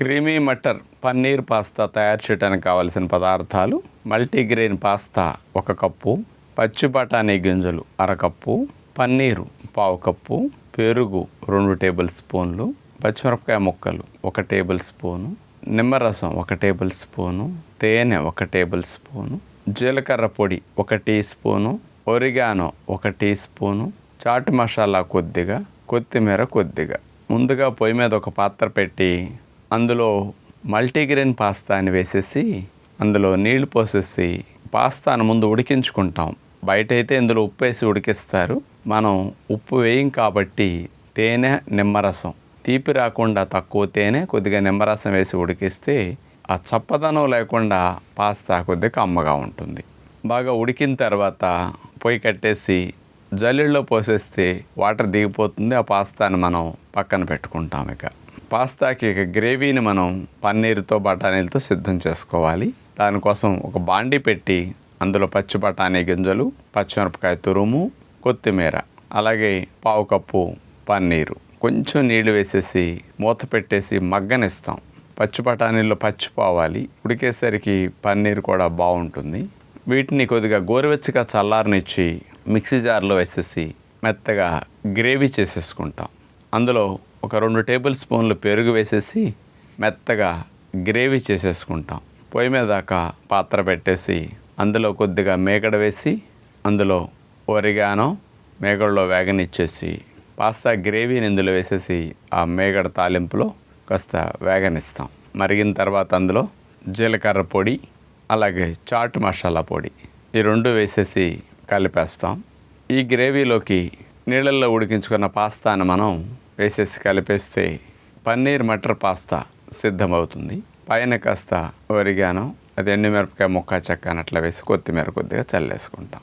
Creamy matar paneer pasta తయారు చేయడానికి కావలసిన పదార్థాలు: మల్టీగ్రెయిన్ పాస్తా 1 కప్పు, పచ్చి బఠానీ గింజలు 1/2 కప్పు, పన్నీరు 1/4 కప్పు, పెరుగు 2 టేబుల్ స్పూన్లు, పచ్చిమిరపకాయ ముక్కలు 1 టేబుల్ స్పూను, నిమ్మరసం 1 టేబుల్ స్పూను, తేనె 1 టేబుల్ స్పూను, జీలకర్ర పొడి 1 teaspoon, oregano 1 teaspoon, chaat masala కొద్దిగా, కొత్తిమీర కొద్దిగా. ముందుగా పొయ్యి మీద ఒక పాత్ర పెట్టి అందులో మల్టీగ్రెయిన్ పాస్తాని వేసేసి అందులో నీళ్లు పోసేసి పాస్తాను ముందు ఉడికించుకుంటాం. బయట అయితే ఇందులో ఉప్పు వేసి ఉడికిస్తారు. మనం ఉప్పు వేయం కాబట్టి తేనె, నిమ్మరసం, తీపి రాకుండా తక్కువ తేనె, కొద్దిగా నిమ్మరసం వేసి ఉడికిస్తే ఆ చప్పదనం లేకుండా పాస్తా కొద్దిగా కమ్మగా ఉంటుంది. బాగా ఉడికిన తర్వాత పొయ్యి కట్టేసి జల్లెడలో పోసేస్తే వాటర్ దిగిపోతుంది. ఆ పాస్తాను మనం పక్కన పెట్టుకుంటాం. ఇక పాస్తాకి గ్రేవీని మనం పన్నీరుతో బఠానీలతో సిద్ధం చేసుకోవాలి. దానికోసం ఒక బాండీ పెట్టి అందులో పచ్చి బఠానీ గింజలు, పచ్చిమిరపకాయ తురుము, కొత్తిమీర, అలాగే 1/4 కప్పు పన్నీరు, కొంచెం నీళ్లు వేసేసి మూత పెట్టేసి మగ్గనిస్తాం. పచ్చి బఠానీల్లో పచ్చిపోవాలి. ఉడికేసరికి పన్నీరు కూడా బాగుంటుంది. వీటిని కొద్దిగా గోరువెచ్చగా చల్లారనిచ్చి మిక్సీ జార్లో వేసేసి మెత్తగా గ్రేవీ చేసేసుకుంటాం. అందులో ఒక 2 టేబుల్ స్పూన్లు పెరుగు వేసేసి మెత్తగా గ్రేవీ చేసేసుకుంటాం. పొయ్యి మీద పాత్ర పెట్టేసి అందులో కొద్దిగా మేగడ వేసి అందులో ఒరిగానో మేగడలో వేగనిచ్చేసి పాస్తా గ్రేవీని ఇందులో వేసేసి ఆ మేగడ తాలింపులో కాస్త వేగనిస్తాం. మరిగిన తర్వాత అందులో జీలకర్ర పొడి, అలాగే చాట్ మసాలా పొడి, ఈ 2 వేసేసి కలిపేస్తాం. ఈ గ్రేవీలోకి నీళ్ళల్లో ఉడికించుకున్న పాస్తాను మనం వేసేసి కలిపేస్తే పన్నీర్ మటర్ పాస్తా సిద్ధమవుతుంది. పైన కాస్త ఒరిగానో, అది ఎండుమిరపకాయ ముక్క చెక్క అట్లా వేసి కొత్తిమీర కొద్దిగా చల్లేసుకుంటాం.